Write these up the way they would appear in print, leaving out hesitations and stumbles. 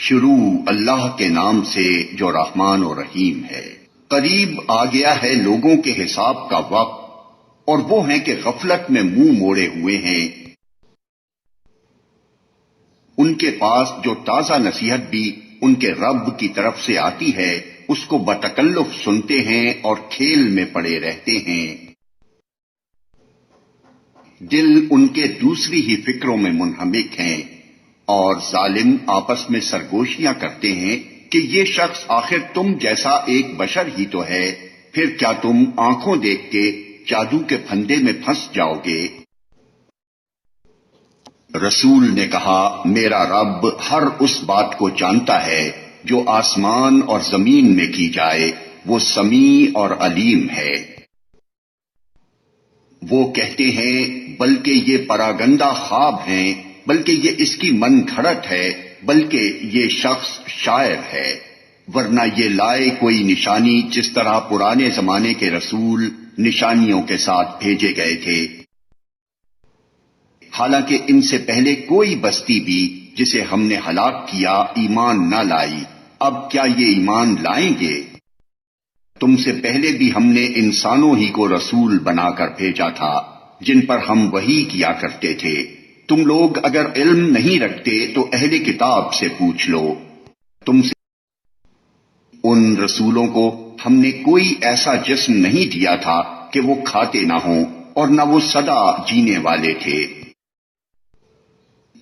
شروع اللہ کے نام سے جو رحمان و رحیم ہے۔ قریب آ گیا ہے لوگوں کے حساب کا وقت، اور وہ ہیں کہ غفلت میں منہ موڑے ہوئے ہیں۔ ان کے پاس جو تازہ نصیحت بھی ان کے رب کی طرف سے آتی ہے اس کو بتکلف سنتے ہیں اور کھیل میں پڑے رہتے ہیں۔ دل ان کے دوسری ہی فکروں میں منہمک ہیں، اور ظالم آپس میں سرگوشیاں کرتے ہیں کہ یہ شخص آخر تم جیسا ایک بشر ہی تو ہے، پھر کیا تم آنکھوں دیکھ کے جادو کے پھندے میں پھنس جاؤ گے؟ رسول نے کہا، میرا رب ہر اس بات کو جانتا ہے جو آسمان اور زمین میں کی جائے، وہ سمیع اور علیم ہے۔ وہ کہتے ہیں بلکہ یہ پراگندہ خواب ہیں، بلکہ یہ اس کی من گھڑت ہے، بلکہ یہ شخص شاعر ہے، ورنہ یہ لائے کوئی نشانی جس طرح پرانے زمانے کے رسول نشانیوں کے ساتھ بھیجے گئے تھے۔ حالانکہ ان سے پہلے کوئی بستی بھی جسے ہم نے ہلاک کیا ایمان نہ لائی، اب کیا یہ ایمان لائیں گے؟ تم سے پہلے بھی ہم نے انسانوں ہی کو رسول بنا کر بھیجا تھا جن پر ہم وحی کیا کرتے تھے۔ تم لوگ اگر علم نہیں رکھتے تو اہل کتاب سے پوچھ لو، تم سے ان رسولوں کو ہم نے کوئی ایسا جسم نہیں دیا تھا کہ وہ کھاتے نہ ہوں، اور نہ وہ سدا جینے والے تھے۔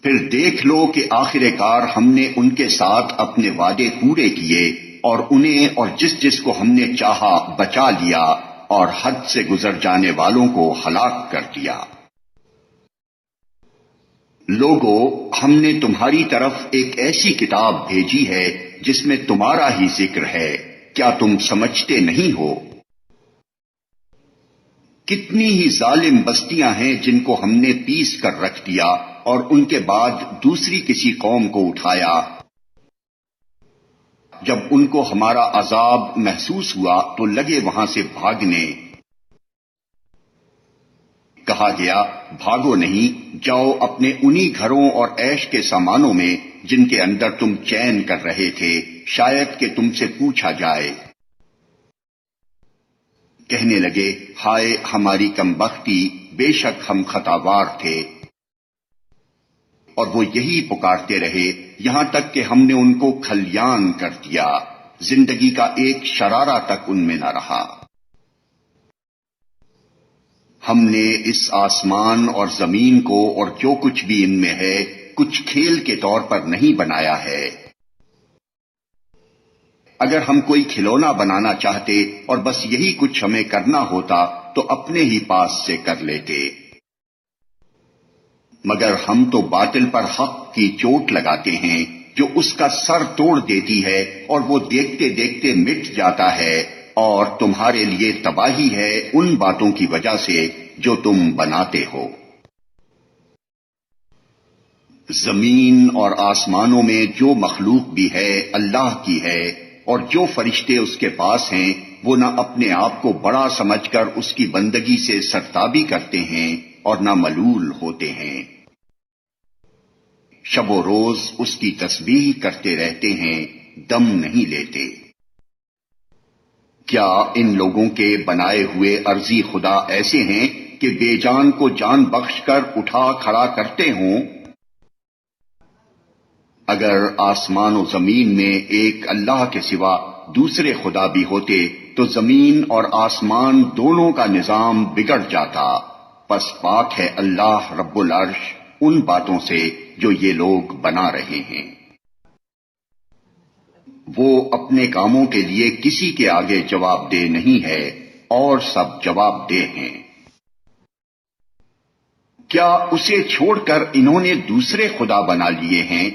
پھر دیکھ لو کہ آخر کار ہم نے ان کے ساتھ اپنے وعدے پورے کیے، اور انہیں اور جس جس کو ہم نے چاہا بچا لیا، اور حد سے گزر جانے والوں کو ہلاک کر دیا۔ لوگو، ہم نے تمہاری طرف ایک ایسی کتاب بھیجی ہے جس میں تمہارا ہی ذکر ہے، کیا تم سمجھتے نہیں ہو؟ کتنی ہی ظالم بستیاں ہیں جن کو ہم نے پیس کر رکھ دیا، اور ان کے بعد دوسری کسی قوم کو اٹھایا۔ جب ان کو ہمارا عذاب محسوس ہوا تو لگے وہاں سے بھاگنے۔ کہا گیا، بھاگو نہیں، جاؤ اپنے انہی گھروں اور عیش کے سامانوں میں جن کے اندر تم چین کر رہے تھے، شاید کہ تم سے پوچھا جائے۔ کہنے لگے، ہائے ہماری کمبختی، بے شک ہم خطاوار تھے۔ اور وہ یہی پکارتے رہے یہاں تک کہ ہم نے ان کو کھلیان کر دیا، زندگی کا ایک شرارہ تک ان میں نہ رہا۔ ہم نے اس آسمان اور زمین کو اور جو کچھ بھی ان میں ہے کچھ کھیل کے طور پر نہیں بنایا ہے۔ اگر ہم کوئی کھلونا بنانا چاہتے اور بس یہی کچھ ہمیں کرنا ہوتا تو اپنے ہی پاس سے کر لیتے، مگر ہم تو باطل پر حق کی چوٹ لگاتے ہیں جو اس کا سر توڑ دیتی ہے، اور وہ دیکھتے دیکھتے مٹ جاتا ہے، اور تمہارے لیے تباہی ہے ان باتوں کی وجہ سے جو تم بناتے ہو۔ زمین اور آسمانوں میں جو مخلوق بھی ہے اللہ کی ہے، اور جو فرشتے اس کے پاس ہیں وہ نہ اپنے آپ کو بڑا سمجھ کر اس کی بندگی سے سرتابی کرتے ہیں اور نہ ملول ہوتے ہیں۔ شب و روز اس کی تسبیح کرتے رہتے ہیں، دم نہیں لیتے۔ کیا ان لوگوں کے بنائے ہوئے عرضی خدا ایسے ہیں کہ بے جان کو جان بخش کر اٹھا کھڑا کرتے ہوں؟ اگر آسمان و زمین میں ایک اللہ کے سوا دوسرے خدا بھی ہوتے تو زمین اور آسمان دونوں کا نظام بگڑ جاتا، پس پاک ہے اللہ رب العرش ان باتوں سے جو یہ لوگ بنا رہے ہیں۔ وہ اپنے کاموں کے لیے کسی کے آگے جواب دہ نہیں ہے، اور سب جواب دہ ہیں۔ کیا اسے چھوڑ کر انہوں نے دوسرے خدا بنا لیے ہیں؟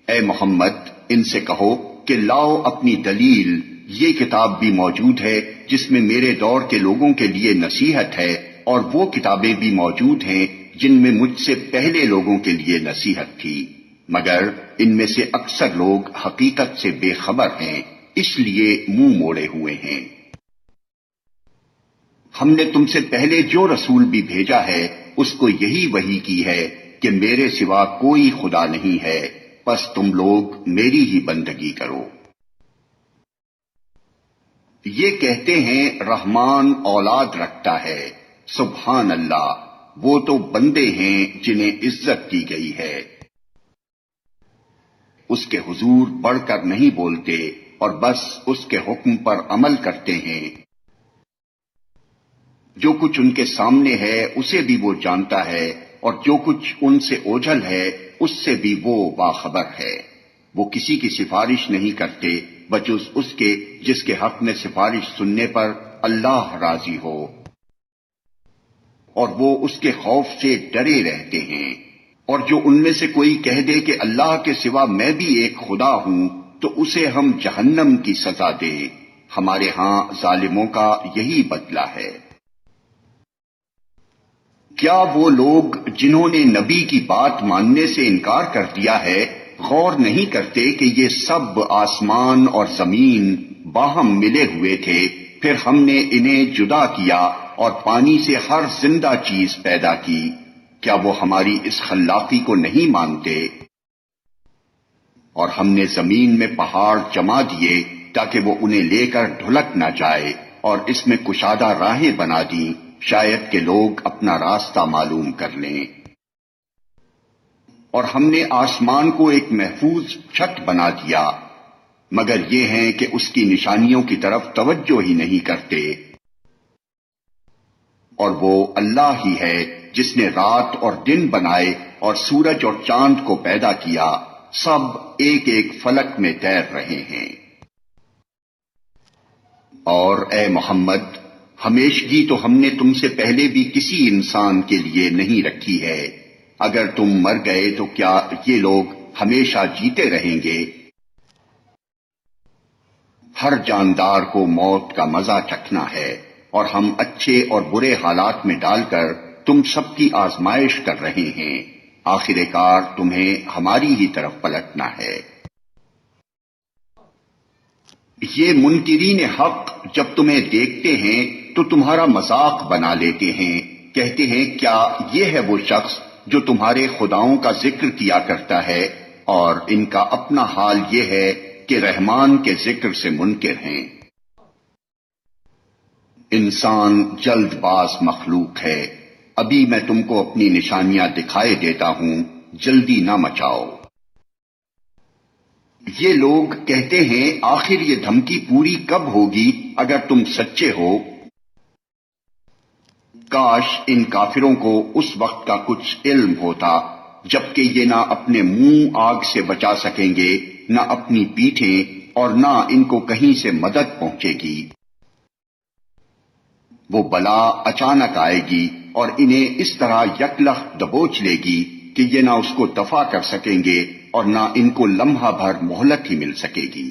اے محمد، ان سے کہو کہ لاؤ اپنی دلیل، یہ کتاب بھی موجود ہے جس میں میرے دور کے لوگوں کے لیے نصیحت ہے، اور وہ کتابیں بھی موجود ہیں جن میں مجھ سے پہلے لوگوں کے لیے نصیحت تھی، مگر ان میں سے اکثر لوگ حقیقت سے بے خبر ہیں، اس لیے منہ موڑے ہوئے ہیں۔ ہم نے تم سے پہلے جو رسول بھی بھیجا ہے اس کو یہی وحی کی ہے کہ میرے سوا کوئی خدا نہیں ہے، پس تم لوگ میری ہی بندگی کرو۔ یہ کہتے ہیں رحمان اولاد رکھتا ہے، سبحان اللہ، وہ تو بندے ہیں جنہیں عزت دی گئی ہے۔ اس کے حضور بڑھ کر نہیں بولتے اور بس اس کے حکم پر عمل کرتے ہیں۔ جو کچھ ان کے سامنے ہے اسے بھی وہ جانتا ہے، اور جو کچھ ان سے اوجھل ہے اس سے بھی وہ باخبر ہے۔ وہ کسی کی سفارش نہیں کرتے بجز اس کے جس کے حق میں سفارش سننے پر اللہ راضی ہو، اور وہ اس کے خوف سے ڈرے رہتے ہیں۔ اور جو ان میں سے کوئی کہہ دے کہ اللہ کے سوا میں بھی ایک خدا ہوں تو اسے ہم جہنم کی سزا دیں، ہمارے ہاں ظالموں کا یہی بدلہ ہے۔ کیا وہ لوگ جنہوں نے نبی کی بات ماننے سے انکار کر دیا ہے غور نہیں کرتے کہ یہ سب آسمان اور زمین باہم ملے ہوئے تھے، پھر ہم نے انہیں جدا کیا اور پانی سے ہر زندہ چیز پیدا کی؟ کیا وہ ہماری اس خلاقی کو نہیں مانتے؟ اور ہم نے زمین میں پہاڑ جما دیے تاکہ وہ انہیں لے کر ڈھلک نہ جائے، اور اس میں کشادہ راہیں بنا دیں شاید کہ لوگ اپنا راستہ معلوم کر لیں۔ اور ہم نے آسمان کو ایک محفوظ چھت بنا دیا، مگر یہ ہیں کہ اس کی نشانیوں کی طرف توجہ ہی نہیں کرتے۔ اور وہ اللہ ہی ہے جس نے رات اور دن بنائے اور سورج اور چاند کو پیدا کیا، سب ایک ایک فلک میں تیر رہے ہیں۔ اور اے محمد، ہمیشگی تو ہم نے تم سے پہلے بھی کسی انسان کے لیے نہیں رکھی ہے، اگر تم مر گئے تو کیا یہ لوگ ہمیشہ جیتے رہیں گے؟ ہر جاندار کو موت کا مزہ چکھنا ہے، اور ہم اچھے اور برے حالات میں ڈال کر تم سب کی آزمائش کر رہے ہیں، آخر کار تمہیں ہماری ہی طرف پلٹنا ہے۔ یہ منکرین حق جب تمہیں دیکھتے ہیں تو تمہارا مذاق بنا لیتے ہیں، کہتے ہیں کیا یہ ہے وہ شخص جو تمہارے خداؤں کا ذکر کیا کرتا ہے، اور ان کا اپنا حال یہ ہے کہ رحمان کے ذکر سے منکر ہیں۔ انسان جلد باز مخلوق ہے، ابھی میں تم کو اپنی نشانیاں دکھائے دیتا ہوں، جلدی نہ مچاؤ۔ یہ لوگ کہتے ہیں آخر یہ دھمکی پوری کب ہوگی اگر تم سچے ہو؟ کاش ان کافروں کو اس وقت کا کچھ علم ہوتا جبکہ یہ نہ اپنے منہ آگ سے بچا سکیں گے، نہ اپنی پیٹھیں، اور نہ ان کو کہیں سے مدد پہنچے گی۔ وہ بلا اچانک آئے گی اور انہیں اس طرح یکلخت دبوچ لے گی کہ یہ نہ اس کو دفع کر سکیں گے اور نہ ان کو لمحہ بھر مہلت ہی مل سکے گی۔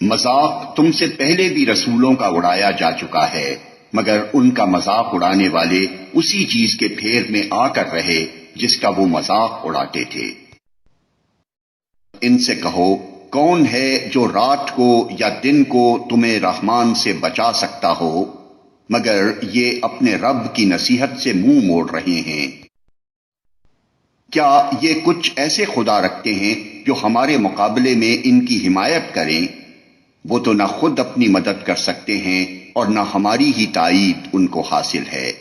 مذاق تم سے پہلے بھی رسولوں کا اڑایا جا چکا ہے، مگر ان کا مذاق اڑانے والے اسی چیز کے پھیر میں آ کر رہے جس کا وہ مذاق اڑاتے تھے۔ ان سے کہو کون ہے جو رات کو یا دن کو تمہیں رحمان سے بچا سکتا ہو، مگر یہ اپنے رب کی نصیحت سے منہ موڑ رہے ہیں۔ کیا یہ کچھ ایسے خدا رکھتے ہیں جو ہمارے مقابلے میں ان کی حمایت کریں؟ وہ تو نہ خود اپنی مدد کر سکتے ہیں اور نہ ہماری ہی تائید ان کو حاصل ہے۔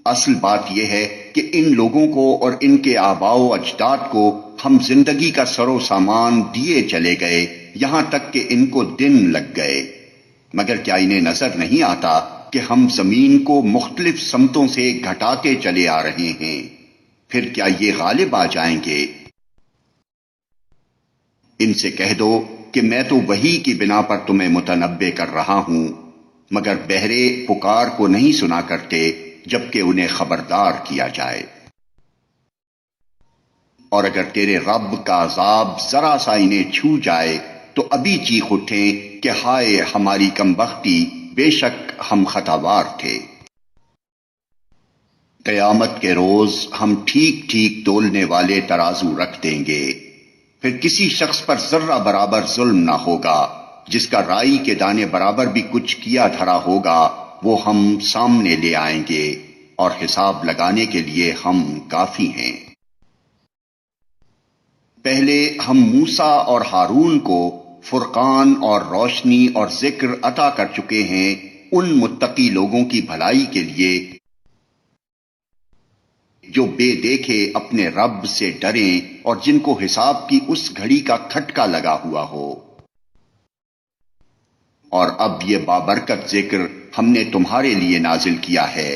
اصل بات یہ ہے کہ ان لوگوں کو اور ان کے آباء و اجداد کو ہم زندگی کا سر و سامان دیے چلے گئے، یہاں تک کہ ان کو دن لگ گئے، مگر کیا انہیں نظر نہیں آتا کہ ہم زمین کو مختلف سمتوں سے گھٹاتے چلے آ رہے ہیں؟ پھر کیا یہ غالب آ جائیں گے؟ ان سے کہہ دو کہ میں تو وحی کی بنا پر تمہیں متنبع کر رہا ہوں، مگر بہرے پکار کو نہیں سنا کرتے جبکہ انہیں خبردار کیا جائے۔ اور اگر تیرے رب کا عذاب ذرا سا انہیں چھو جائے تو ابھی چیخ اٹھیں کہ ہائے ہماری کمبختی، بے شک ہم خطاوار تھے۔ قیامت کے روز ہم ٹھیک ٹھیک تولنے والے ترازو رکھ دیں گے، پھر کسی شخص پر ذرہ برابر ظلم نہ ہوگا، جس کا رائی کے دانے برابر بھی کچھ کیا دھرا ہوگا وہ ہم سامنے لے آئیں گے، اور حساب لگانے کے لیے ہم کافی ہیں۔ پہلے ہم موسیٰ اور ہارون کو فرقان اور روشنی اور ذکر عطا کر چکے ہیں ان متقی لوگوں کی بھلائی کے لیے جو بے دیکھے اپنے رب سے ڈریں اور جن کو حساب کی اس گھڑی کا کھٹکا لگا ہوا ہو۔ اور اب یہ بابرکت ذکر ہم نے تمہارے لیے نازل کیا ہے،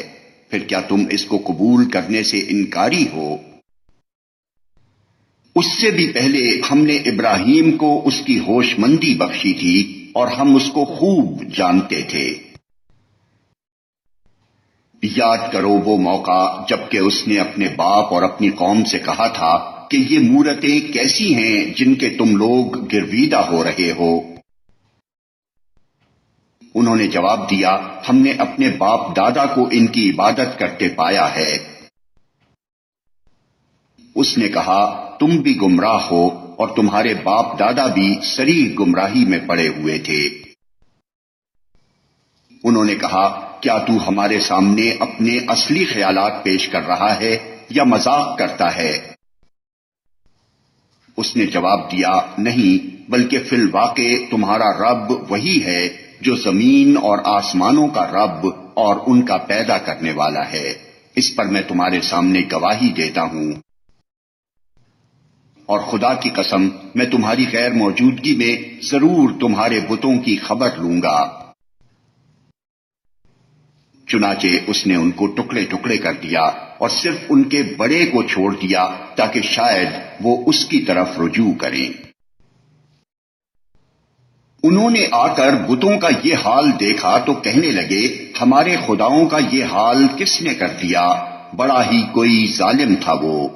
پھر کیا تم اس کو قبول کرنے سے انکاری ہو؟ اس سے بھی پہلے ہم نے ابراہیم کو اس کی ہوش مندی بخشی تھی اور ہم اس کو خوب جانتے تھے۔ یاد کرو وہ موقع جبکہ اس نے اپنے باپ اور اپنی قوم سے کہا تھا کہ یہ مورتیں کیسی ہیں جن کے تم لوگ گرویدہ ہو رہے ہو؟ انہوں نے جواب دیا، ہم نے اپنے باپ دادا کو ان کی عبادت کرتے پایا ہے۔ اس نے کہا، تم بھی گمراہ ہو اور تمہارے باپ دادا بھی صریح گمراہی میں پڑے ہوئے تھے۔ انہوں نے کہا، کیا تو ہمارے سامنے اپنے اصلی خیالات پیش کر رہا ہے یا مذاق کرتا ہے؟ اس نے جواب دیا، نہیں، بلکہ فی الواقع تمہارا رب وہی ہے جو زمین اور آسمانوں کا رب اور ان کا پیدا کرنے والا ہے، اس پر میں تمہارے سامنے گواہی دیتا ہوں۔ اور خدا کی قسم، میں تمہاری غیر موجودگی میں ضرور تمہارے بتوں کی خبر لوں گا۔ چنانچہ اس نے ان کو ٹکڑے ٹکڑے کر دیا اور صرف ان کے بڑے کو چھوڑ دیا تاکہ شاید وہ اس کی طرف رجوع کریں۔ انہوں نے آ کر بتوں کا یہ حال دیکھا تو کہنے لگے، ہمارے خداؤں کا یہ حال کس نے کر دیا؟ بڑا ہی کوئی ظالم تھا وہ۔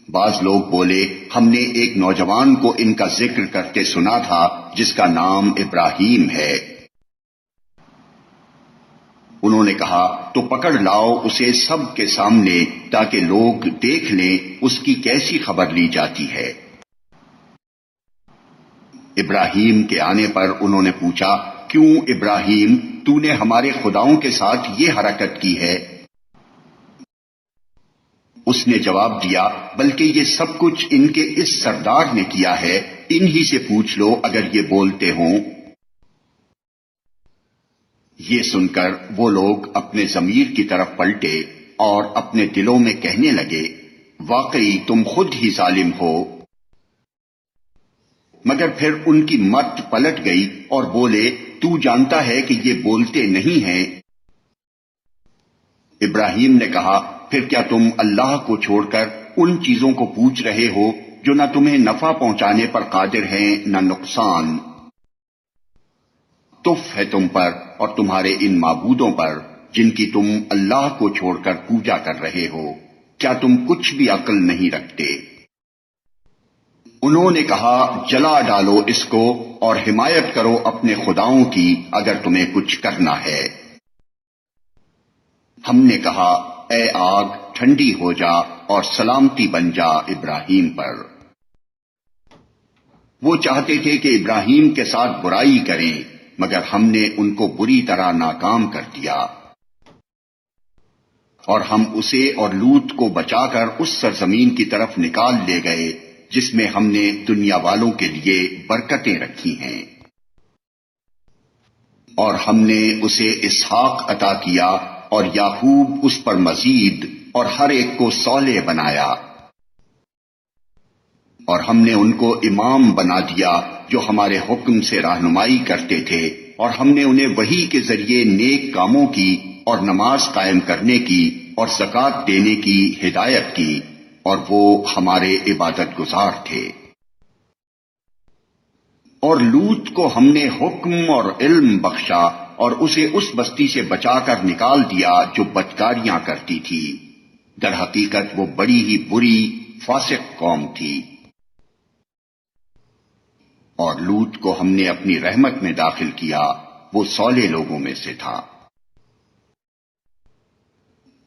بعض لوگ بولے، ہم نے ایک نوجوان کو ان کا ذکر کرتے سنا تھا جس کا نام ابراہیم ہے۔ انہوں نے کہا، تو پکڑ لاؤ اسے سب کے سامنے تاکہ لوگ دیکھ لیں اس کی کیسی خبر لی جاتی ہے۔ ابراہیم کے آنے پر انہوں نے پوچھا، کیوں ابراہیم، تو نے ہمارے خداؤں کے ساتھ یہ حرکت کی ہے؟ اس نے جواب دیا، بلکہ یہ سب کچھ ان کے اس سردار نے کیا ہے، انہی سے پوچھ لو اگر یہ بولتے ہوں۔ یہ سن کر وہ لوگ اپنے ضمیر کی طرف پلٹے اور اپنے دلوں میں کہنے لگے، واقعی تم خود ہی ظالم ہو۔ مگر پھر ان کی مت پلٹ گئی اور بولے، تو جانتا ہے کہ یہ بولتے نہیں ہیں۔ ابراہیم نے کہا، پھر کیا تم اللہ کو چھوڑ کر ان چیزوں کو پوچھ رہے ہو جو نہ تمہیں نفع پہنچانے پر قادر ہیں نہ نقصان؟ تف ہے تم پر اور تمہارے ان معبودوں پر جن کی تم اللہ کو چھوڑ کر پوجا کر رہے ہو، کیا تم کچھ بھی عقل نہیں رکھتے؟ انہوں نے کہا، جلا ڈالو اس کو اور حمایت کرو اپنے خداؤں کی اگر تمہیں کچھ کرنا ہے۔ ہم نے کہا، اے آگ ٹھنڈی ہو جا اور سلامتی بن جا ابراہیم پر۔ وہ چاہتے تھے کہ ابراہیم کے ساتھ برائی کریں، مگر ہم نے ان کو بری طرح ناکام کر دیا، اور ہم اسے اور لوط کو بچا کر اس سرزمین کی طرف نکال لے گئے جس میں ہم نے دنیا والوں کے لیے برکتیں رکھی ہیں۔ اور ہم نے اسے اسحاق عطا کیا اور یعقوب اس پر مزید، اور ہر ایک کو صالح بنایا۔ اور ہم نے ان کو امام بنا دیا جو ہمارے حکم سے رہنمائی کرتے تھے، اور ہم نے انہیں وحی کے ذریعے نیک کاموں کی اور نماز قائم کرنے کی اور زکوٰۃ دینے کی ہدایت کی، اور وہ ہمارے عبادت گزار تھے۔ اور لوط کو ہم نے حکم اور علم بخشا اور اسے اس بستی سے بچا کر نکال دیا جو بدکاریاں کرتی تھی، در حقیقت وہ بڑی ہی بری فاسق قوم تھی۔ اور لوط کو ہم نے اپنی رحمت میں داخل کیا، وہ صالح لوگوں میں سے تھا۔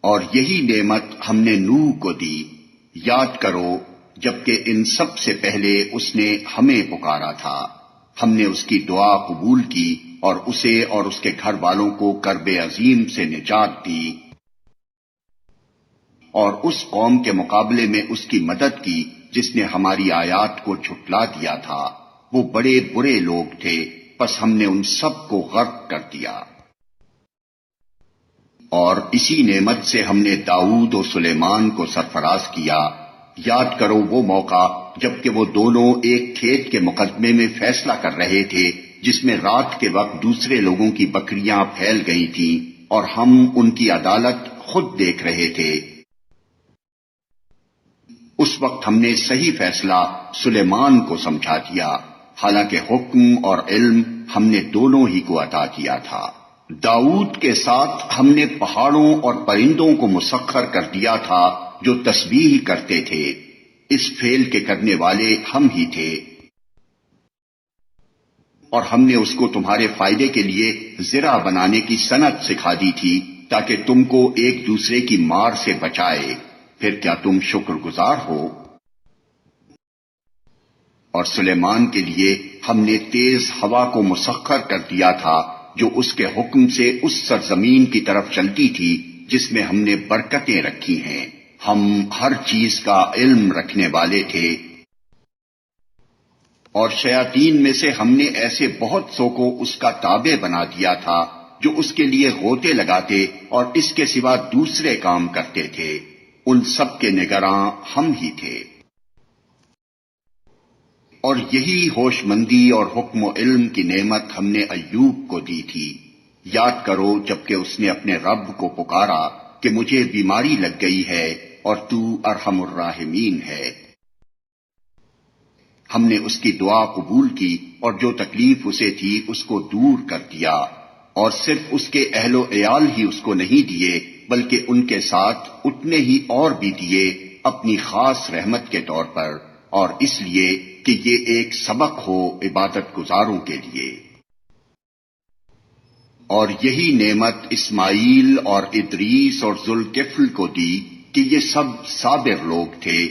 اور یہی نعمت ہم نے نوح کو دی، یاد کرو جبکہ ان سب سے پہلے اس نے ہمیں پکارا تھا، ہم نے اس کی دعا قبول کی اور اسے اور اس کے گھر والوں کو کرب عظیم سے نجات دی، اور اس قوم کے مقابلے میں اس کی مدد کی جس نے ہماری آیات کو جھٹلا دیا تھا۔ وہ بڑے برے لوگ تھے، پس ہم نے ان سب کو غرق کر دیا۔ اور اسی نعمت سے ہم نے داؤد و سلیمان کو سرفراز کیا۔ یاد کرو وہ موقع جبکہ وہ دونوں ایک کھیت کے مقدمے میں فیصلہ کر رہے تھے، جس میں رات کے وقت دوسرے لوگوں کی بکریاں پھیل گئی تھیں، اور ہم ان کی عدالت خود دیکھ رہے تھے۔ اس وقت ہم نے صحیح فیصلہ سلیمان کو سمجھا دیا، حالانکہ حکم اور علم ہم نے دونوں ہی کو عطا کیا تھا۔ داؤد کے ساتھ ہم نے پہاڑوں اور پرندوں کو مسخر کر دیا تھا جو تسبیح کرتے تھے، اس فعل کے کرنے والے ہم ہی تھے، اور ہم نے اس کو تمہارے فائدے کے لیے زرع بنانے کی صنعت سکھا دی تھی تاکہ تم کو ایک دوسرے کی مار سے بچائے۔ پھر کیا تم شکر گزار ہو؟ اور سلیمان کے لیے ہم نے تیز ہوا کو مسخر کر دیا تھا جو اس کے حکم سے اس سرزمین کی طرف چلتی تھی جس میں ہم نے برکتیں رکھی ہیں۔ ہم ہر چیز کا علم رکھنے والے تھے۔ اور شیاطین میں سے ہم نے ایسے بہت سو کو اس کا تابع بنا دیا تھا جو اس کے لیے غوطے لگاتے اور اس کے سوا دوسرے کام کرتے تھے، ان سب کے نگراں ہم ہی تھے۔ اور یہی ہوش مندی اور حکم و علم کی نعمت ہم نے ایوب کو دی تھی۔ یاد کرو جبکہ اس نے اپنے رب کو پکارا کہ مجھے بیماری لگ گئی ہے اور تو ارحم الراحمین ہے۔ ہم نے اس کی دعا قبول کی اور جو تکلیف اسے تھی اس کو دور کر دیا، اور صرف اس کے اہل و عیال ہی اس کو نہیں دیے بلکہ ان کے ساتھ اتنے ہی اور بھی دیے اپنی خاص رحمت کے طور پر، اور اس لیے کہ یہ ایک سبق ہو عبادت گزاروں کے لیے۔ اور یہی نعمت اسماعیل اور ادریس اور ذوالکفل کو دی کہ یہ سب صابر لوگ تھے،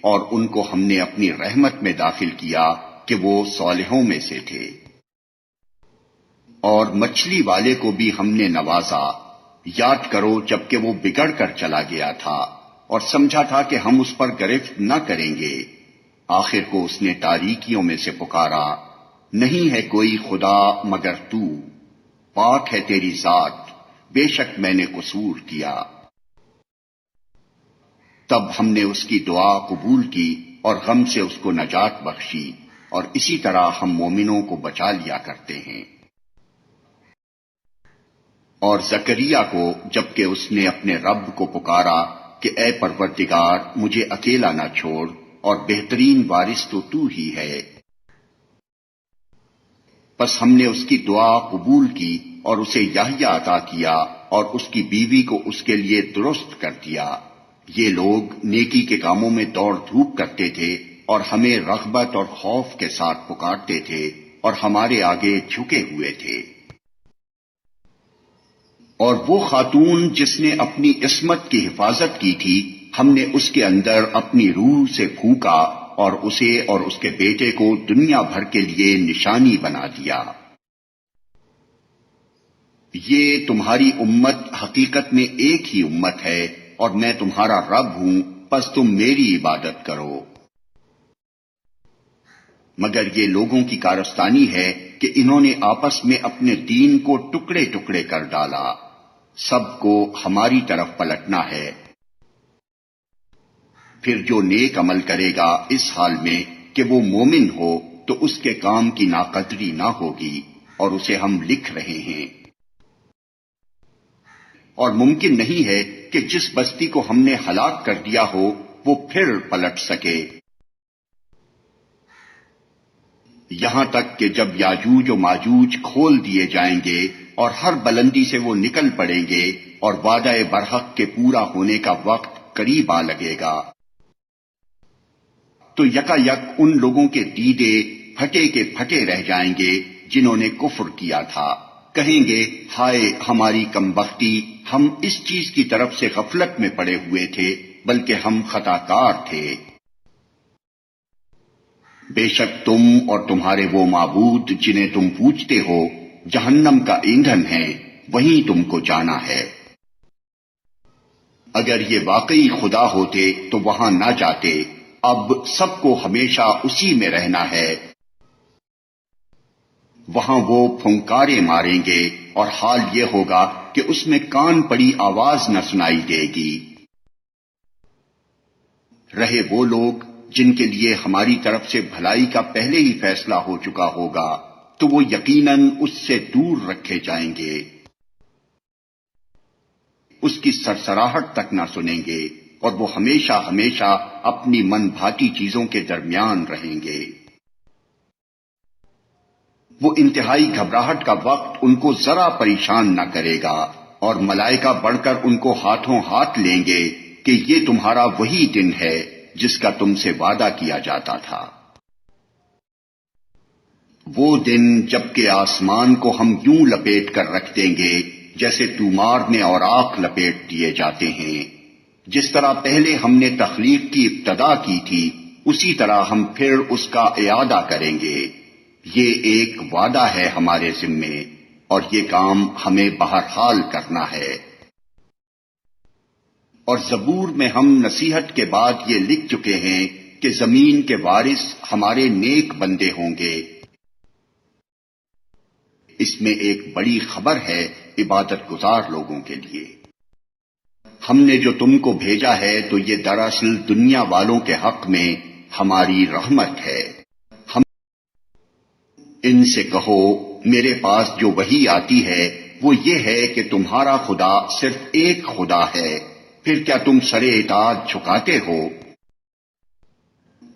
اور ان کو ہم نے اپنی رحمت میں داخل کیا کہ وہ صالحوں میں سے تھے۔ اور مچھلی والے کو بھی ہم نے نوازا۔ یاد کرو جبکہ وہ بگڑ کر چلا گیا تھا اور سمجھا تھا کہ ہم اس پر گرفت نہ کریں گے، آخر کو اس نے تاریکیوں میں سے پکارا، نہیں ہے کوئی خدا مگر تو، پاک ہے تیری ذات، بے شک میں نے قصور کیا۔ تب ہم نے اس کی دعا قبول کی اور غم سے اس کو نجات بخشی، اور اسی طرح ہم مومنوں کو بچا لیا کرتے ہیں۔ اور زکریا کو جبکہ اس نے اپنے رب کو پکارا کہ اے پروردگار مجھے اکیلا نہ چھوڑ، اور بہترین وارث تو ہی ہے، پس ہم نے اس کی دعا قبول کی اور اسے یحییٰ عطا کیا اور اس کی بیوی کو اس کے لیے درست کر دیا۔ یہ لوگ نیکی کے کاموں میں دوڑ دھوپ کرتے تھے اور ہمیں رغبت اور خوف کے ساتھ پکارتے تھے اور ہمارے آگے جھکے ہوئے تھے۔ اور وہ خاتون جس نے اپنی عصمت کی حفاظت کی تھی، ہم نے اس کے اندر اپنی روح سے پھونکا اور اسے اور اس کے بیٹے کو دنیا بھر کے لیے نشانی بنا دیا۔ یہ تمہاری امت حقیقت میں ایک ہی امت ہے اور میں تمہارا رب ہوں، پس تم میری عبادت کرو۔ مگر یہ لوگوں کی کارستانی ہے کہ انہوں نے آپس میں اپنے دین کو ٹکڑے ٹکڑے کر ڈالا، سب کو ہماری طرف پلٹنا ہے۔ پھر جو نیک عمل کرے گا اس حال میں کہ وہ مومن ہو تو اس کے کام کی ناقدری نہ ہوگی، اور اسے ہم لکھ رہے ہیں۔ اور ممکن نہیں ہے کہ جس بستی کو ہم نے ہلاک کر دیا ہو وہ پھر پلٹ سکے، یہاں تک کہ جب یاجوج و ماجوج کھول دیے جائیں گے اور ہر بلندی سے وہ نکل پڑیں گے اور وعدہ برحق کے پورا ہونے کا وقت قریب آ لگے گا، تو یکا یک ان لوگوں کے دیدے پھٹے کے پھٹے رہ جائیں گے جنہوں نے کفر کیا تھا، کہیں گے ہائے ہماری کمبختی، ہم اس چیز کی طرف سے غفلت میں پڑے ہوئے تھے بلکہ ہم خطا کار تھے۔ بے شک تم اور تمہارے وہ معبود جنہیں تم پوجتے ہو جہنم کا ایندھن ہیں، وہیں تم کو جانا ہے۔ اگر یہ واقعی خدا ہوتے تو وہاں نہ جاتے، اب سب کو ہمیشہ اسی میں رہنا ہے۔ وہاں وہ پھنکارے ماریں گے اور حال یہ ہوگا کہ اس میں کان پڑی آواز نہ سنائی دے گی۔ رہے وہ لوگ جن کے لیے ہماری طرف سے بھلائی کا پہلے ہی فیصلہ ہو چکا ہوگا تو وہ یقیناً اس سے دور رکھے جائیں گے، اس کی سرسراہٹ تک نہ سنیں گے، اور وہ ہمیشہ ہمیشہ اپنی من بھاتی چیزوں کے درمیان رہیں گے۔ وہ انتہائی گھبراہٹ کا وقت ان کو ذرا پریشان نہ کرے گا، اور ملائکہ بڑھ کر ان کو ہاتھوں ہاتھ لیں گے کہ یہ تمہارا وہی دن ہے جس کا تم سے وعدہ کیا جاتا تھا۔ وہ دن جب کہ آسمان کو ہم یوں لپیٹ کر رکھ دیں گے جیسے تومار میں اوراق لپیٹ دیے جاتے ہیں۔ جس طرح پہلے ہم نے تخلیق کی ابتدا کی تھی اسی طرح ہم پھر اس کا اعادہ کریں گے۔ یہ ایک وعدہ ہے ہمارے ذمے، اور یہ کام ہمیں بہرحال کرنا ہے۔ اور زبور میں ہم نصیحت کے بعد یہ لکھ چکے ہیں کہ زمین کے وارث ہمارے نیک بندے ہوں گے۔ اس میں ایک بڑی خبر ہے عبادت گزار لوگوں کے لیے۔ ہم نے جو تم کو بھیجا ہے تو یہ دراصل دنیا والوں کے حق میں ہماری رحمت ہے۔ ہم ان سے کہو میرے پاس جو وحی آتی ہے وہ یہ ہے کہ تمہارا خدا صرف ایک خدا ہے، پھر کیا تم سرے اطاعت جھکاتے ہو؟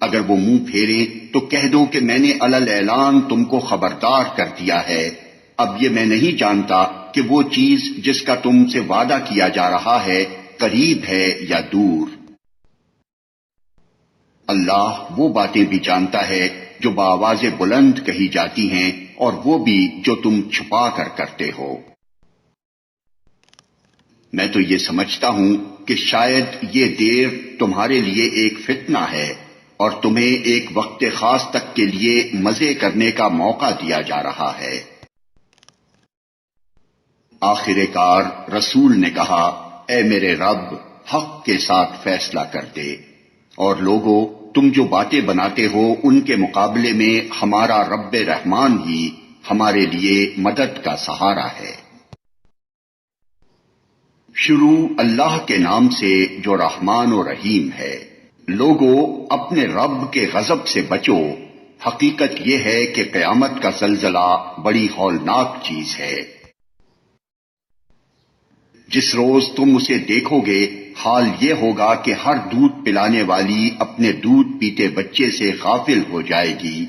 اگر وہ منہ پھیریں تو کہہ دو کہ میں نے علل اعلان تم کو خبردار کر دیا ہے، اب یہ میں نہیں جانتا کہ وہ چیز جس کا تم سے وعدہ کیا جا رہا ہے قریب ہے یا دور۔ اللہ وہ باتیں بھی جانتا ہے جو بآواز بلند کہی جاتی ہیں اور وہ بھی جو تم چھپا کر کرتے ہو۔ میں تو یہ سمجھتا ہوں کہ شاید یہ دیر تمہارے لیے ایک فتنہ ہے اور تمہیں ایک وقت خاص تک کے لیے مزے کرنے کا موقع دیا جا رہا ہے۔ آخر کار رسول نے کہا اے میرے رب حق کے ساتھ فیصلہ کر دے، اور لوگوں تم جو باتیں بناتے ہو ان کے مقابلے میں ہمارا رب رحمان ہی ہمارے لیے مدد کا سہارا ہے۔ شروع اللہ کے نام سے جو رحمان و رحیم ہے۔ لوگوں اپنے رب کے غضب سے بچو، حقیقت یہ ہے کہ قیامت کا زلزلہ بڑی ہولناک چیز ہے۔ جس روز تم اسے دیکھو گے حال یہ ہوگا کہ ہر دودھ پلانے والی اپنے دودھ پیتے بچے سے غافل ہو جائے گی،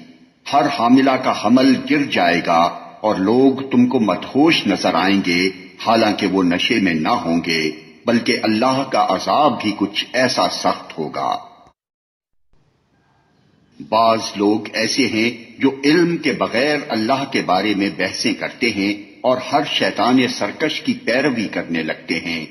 ہر حاملہ کا حمل گر جائے گا، اور لوگ تم کو مدہوش نظر آئیں گے حالانکہ وہ نشے میں نہ ہوں گے، بلکہ اللہ کا عذاب بھی کچھ ایسا سخت ہوگا۔ بعض لوگ ایسے ہیں جو علم کے بغیر اللہ کے بارے میں بحثیں کرتے ہیں اور ہر شیطان سرکش کی پیروی کرنے لگتے ہیں،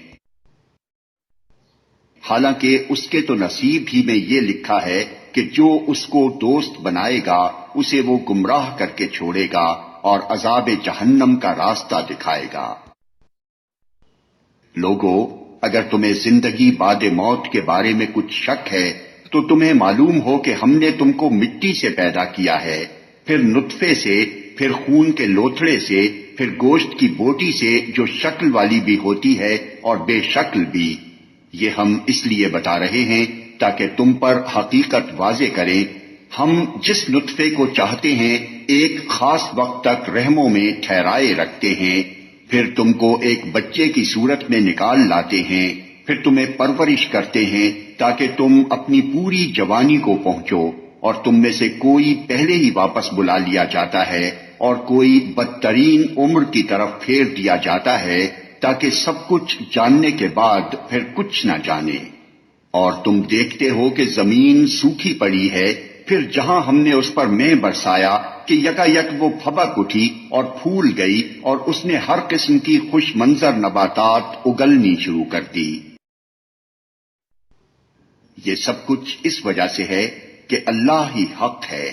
حالانکہ اس کے تو نصیب ہی میں یہ لکھا ہے کہ جو اس کو دوست بنائے گا اسے وہ گمراہ کر کے چھوڑے گا اور عذاب جہنم کا راستہ دکھائے گا۔ لوگوں اگر تمہیں زندگی بعد موت کے بارے میں کچھ شک ہے تو تمہیں معلوم ہو کہ ہم نے تم کو مٹی سے پیدا کیا ہے، پھر نطفے سے، پھر خون کے لوتھڑے سے، پھر گوشت کی بوٹی سے جو شکل والی بھی ہوتی ہے اور بے شکل بھی۔ یہ ہم اس لیے بتا رہے ہیں تاکہ تم پر حقیقت واضح کریں۔ ہم جس نطفے کو چاہتے ہیں ایک خاص وقت تک رحموں میں ٹھہرائے رکھتے ہیں، پھر تم کو ایک بچے کی صورت میں نکال لاتے ہیں، پھر تمہیں پرورش کرتے ہیں تاکہ تم اپنی پوری جوانی کو پہنچو، اور تم میں سے کوئی پہلے ہی واپس بلا لیا جاتا ہے اور کوئی بدترین عمر کی طرف پھیر دیا جاتا ہے تاکہ سب کچھ جاننے کے بعد پھر کچھ نہ جانے۔ اور تم دیکھتے ہو کہ زمین سوکھی پڑی ہے، پھر جہاں ہم نے اس پر مے برسایا کہ یکا یک وہ پھبک اٹھی اور پھول گئی، اور اس نے ہر قسم کی خوش منظر نباتات اگلنی شروع کر دی۔ یہ سب کچھ اس وجہ سے ہے کہ اللہ ہی حق ہے،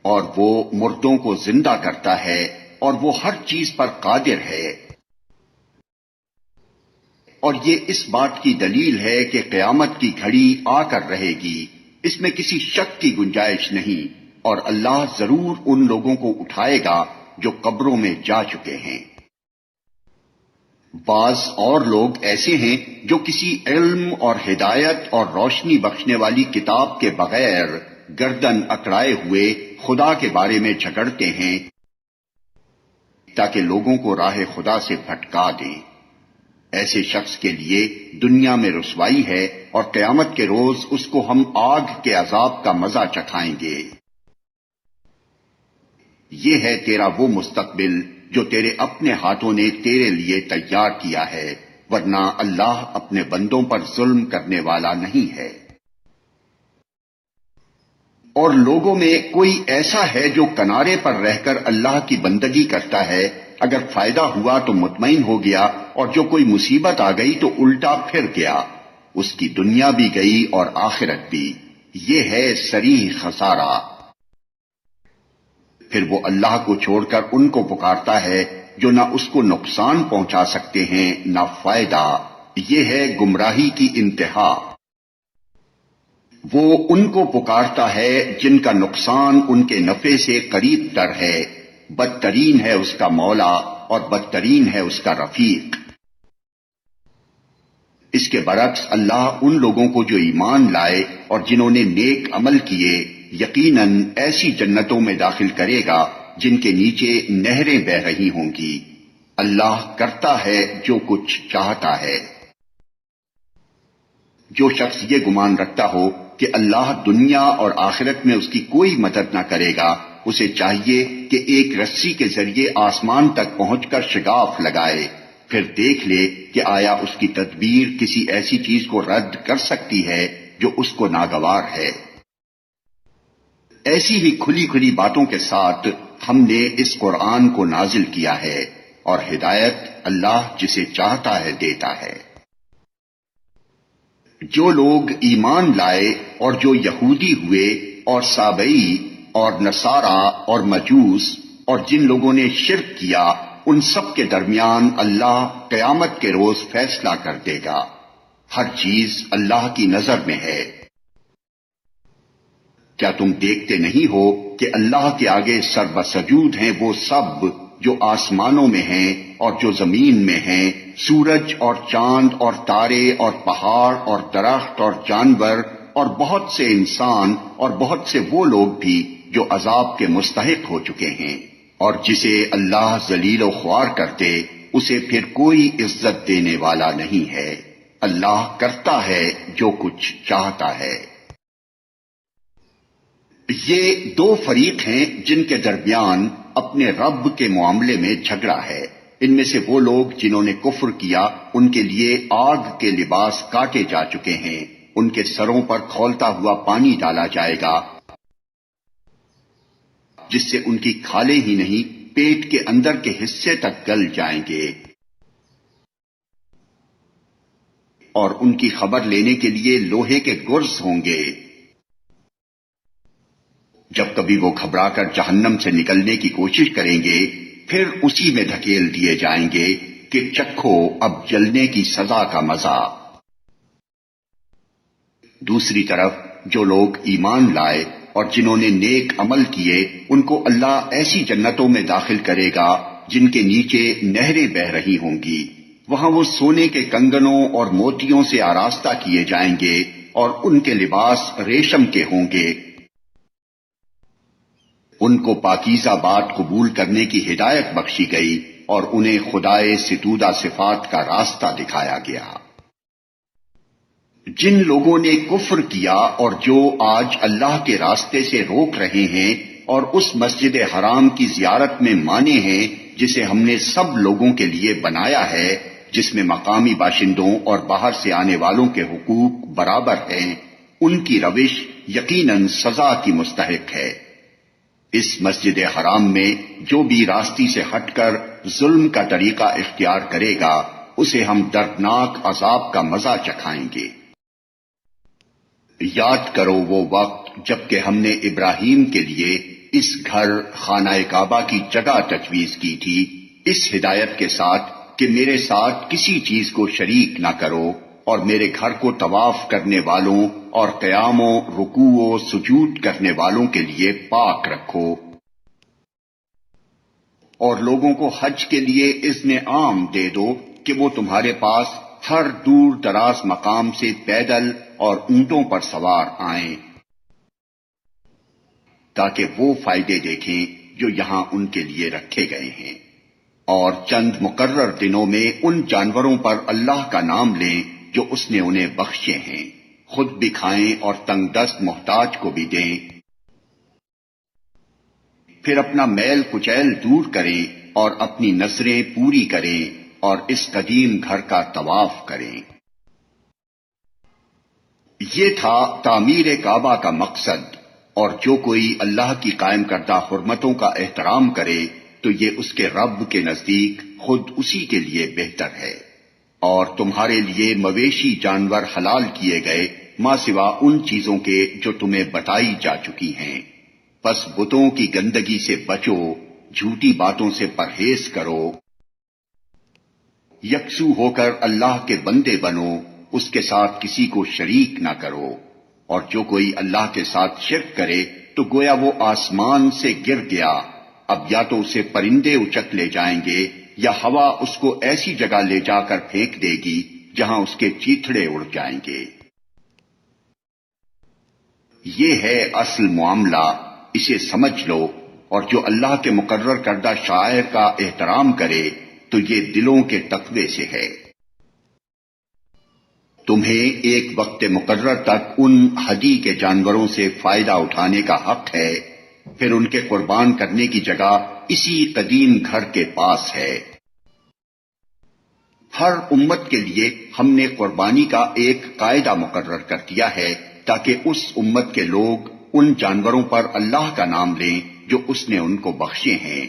اور وہ مردوں کو زندہ کرتا ہے، اور وہ ہر چیز پر قادر ہے۔ اور یہ اس بات کی دلیل ہے کہ قیامت کی گھڑی آ کر رہے گی، اس میں کسی شک کی گنجائش نہیں، اور اللہ ضرور ان لوگوں کو اٹھائے گا جو قبروں میں جا چکے ہیں۔ بعض اور لوگ ایسے ہیں جو کسی علم اور ہدایت اور روشنی بخشنے والی کتاب کے بغیر گردن اکڑائے ہوئے خدا کے بارے میں جھگڑتے ہیں تاکہ لوگوں کو راہ خدا سے بھٹکا دیں۔ ایسے شخص کے لیے دنیا میں رسوائی ہے، اور قیامت کے روز اس کو ہم آگ کے عذاب کا مزہ چکھائیں گے۔ یہ ہے تیرا وہ مستقبل جو تیرے اپنے ہاتھوں نے تیرے لیے تیار کیا ہے، ورنہ اللہ اپنے بندوں پر ظلم کرنے والا نہیں ہے۔ اور لوگوں میں کوئی ایسا ہے جو کنارے پر رہ کر اللہ کی بندگی کرتا ہے، اگر فائدہ ہوا تو مطمئن ہو گیا، اور جو کوئی مصیبت آ گئی تو الٹا پھر گیا، اس کی دنیا بھی گئی اور آخرت بھی۔ یہ ہے صریح خسارہ۔ پھر وہ اللہ کو چھوڑ کر ان کو پکارتا ہے جو نہ اس کو نقصان پہنچا سکتے ہیں نہ فائدہ۔ یہ ہے گمراہی کی انتہا۔ وہ ان کو پکارتا ہے جن کا نقصان ان کے نفع سے قریب تر ہے، بدترین ہے اس کا مولا اور بدترین ہے اس کا رفیق۔ اس کے برعکس اللہ ان لوگوں کو جو ایمان لائے اور جنہوں نے نیک عمل کیے، یقیناً ایسی جنتوں میں داخل کرے گا جن کے نیچے نہریں بہہ رہی ہوں گی۔ اللہ کرتا ہے جو کچھ چاہتا ہے۔ جو شخص یہ گمان رکھتا ہو کہ اللہ دنیا اور آخرت میں اس کی کوئی مدد نہ کرے گا، اسے چاہیے کہ ایک رسی کے ذریعے آسمان تک پہنچ کر شگاف لگائے، پھر دیکھ لے کہ آیا اس کی تدبیر کسی ایسی چیز کو رد کر سکتی ہے جو اس کو ناگوار ہے۔ ایسی ہی کھلی کھلی باتوں کے ساتھ ہم نے اس قرآن کو نازل کیا ہے، اور ہدایت اللہ جسے چاہتا ہے دیتا ہے۔ جو لوگ ایمان لائے اور جو یہودی ہوئے اور سابئی اور نصارہ اور مجوس اور جن لوگوں نے شرک کیا، ان سب کے درمیان اللہ قیامت کے روز فیصلہ کر دے گا۔ ہر چیز اللہ کی نظر میں ہے۔ کیا تم دیکھتے نہیں ہو کہ اللہ کے آگے سربسجود ہیں وہ سب جو آسمانوں میں ہیں اور جو زمین میں ہیں، سورج اور چاند اور تارے اور پہاڑ اور درخت اور جانور اور بہت سے انسان اور بہت سے وہ لوگ بھی جو عذاب کے مستحق ہو چکے ہیں، اور جسے اللہ ذلیل و خوار کر دے اسے پھر کوئی عزت دینے والا نہیں ہے۔ اللہ کرتا ہے جو کچھ چاہتا ہے۔ یہ دو فریق ہیں جن کے درمیان اپنے رب کے معاملے میں جھگڑا ہے۔ ان میں سے وہ لوگ جنہوں نے کفر کیا، ان کے لیے آگ کے لباس کاٹے جا چکے ہیں، ان کے سروں پر کھولتا ہوا پانی ڈالا جائے گا جس سے ان کی کھالیں ہی نہیں پیٹ کے اندر کے حصے تک گل جائیں گے، اور ان کی خبر لینے کے لیے لوہے کے گرز ہوں گے۔ جب کبھی وہ گھبرا کر جہنم سے نکلنے کی کوشش کریں گے، پھر اسی میں دھکیل دیے جائیں گے کہ چکھو اب جلنے کی سزا کا مزہ۔ دوسری طرف جو لوگ ایمان لائے اور جنہوں نے نیک عمل کیے، ان کو اللہ ایسی جنتوں میں داخل کرے گا جن کے نیچے نہریں بہہ رہی ہوں گی۔ وہاں وہ سونے کے کنگنوں اور موتیوں سے آراستہ کیے جائیں گے، اور ان کے لباس ریشم کے ہوں گے۔ ان کو پاکیزہ بات قبول کرنے کی ہدایت بخشی گئی، اور انہیں خدائے ستودہ صفات کا راستہ دکھایا گیا۔ جن لوگوں نے کفر کیا اور جو آج اللہ کے راستے سے روک رہے ہیں اور اس مسجد حرام کی زیارت میں مانے ہیں جسے ہم نے سب لوگوں کے لیے بنایا ہے، جس میں مقامی باشندوں اور باہر سے آنے والوں کے حقوق برابر ہیں، ان کی روش یقیناً سزا کی مستحق ہے۔ اس مسجد حرام میں جو بھی راستی سے ہٹ کر ظلم کا طریقہ اختیار کرے گا، اسے ہم دردناک عذاب کا مزہ چکھائیں گے۔ یاد کرو وہ وقت جبکہ ہم نے ابراہیم کے لیے اس گھر خانہ کعبہ کی جگہ تجویز کی تھی اس ہدایت کے ساتھ کہ میرے ساتھ کسی چیز کو شریک نہ کرو اور میرے گھر کو طواف کرنے والوں اور قیاموں رکوعوں سجود کرنے والوں کے لیے پاک رکھو، اور لوگوں کو حج کے لیے اذن عام دے دو کہ وہ تمہارے پاس ہر دور دراز مقام سے پیدل اور اونٹوں پر سوار آئیں تاکہ وہ فائدے دیکھیں جو یہاں ان کے لیے رکھے گئے ہیں، اور چند مقرر دنوں میں ان جانوروں پر اللہ کا نام لیں جو اس نے انہیں بخشے ہیں، خود بھی کھائیں اور تنگ دست محتاج کو بھی دیں، پھر اپنا میل کچیل دور کریں اور اپنی نظریں پوری کریں اور اس قدیم گھر کا طواف کریں۔ یہ تھا تعمیر کعبہ کا مقصد، اور جو کوئی اللہ کی قائم کردہ حرمتوں کا احترام کرے تو یہ اس کے رب کے نزدیک خود اسی کے لیے بہتر ہے، اور تمہارے لیے مویشی جانور حلال کیے گئے ماں سوا ان چیزوں کے جو تمہیں بتائی جا چکی ہیں، پس بتوں کی گندگی سے بچو، جھوٹی باتوں سے پرہیز کرو، یکسو ہو کر اللہ کے بندے بنو، اس کے ساتھ کسی کو شریک نہ کرو، اور جو کوئی اللہ کے ساتھ شرک کرے تو گویا وہ آسمان سے گر گیا، اب یا تو اسے پرندے اچک لے جائیں گے یا ہوا اس کو ایسی جگہ لے جا کر پھینک دے گی جہاں اس کے چیتھڑے اڑ جائیں گے۔ یہ ہے اصل معاملہ، اسے سمجھ لو، اور جو اللہ کے مقرر کردہ شعائر کا احترام کرے تو یہ دلوں کے تقوی سے ہے۔ تمہیں ایک وقت مقرر تک ان ہدی کے جانوروں سے فائدہ اٹھانے کا حق ہے، پھر ان کے قربان کرنے کی جگہ اسی قدیم گھر کے پاس ہے۔ ہر امت کے لیے ہم نے قربانی کا ایک قاعدہ مقرر کر دیا ہے تاکہ اس امت کے لوگ ان جانوروں پر اللہ کا نام لیں جو اس نے ان کو بخشے ہیں۔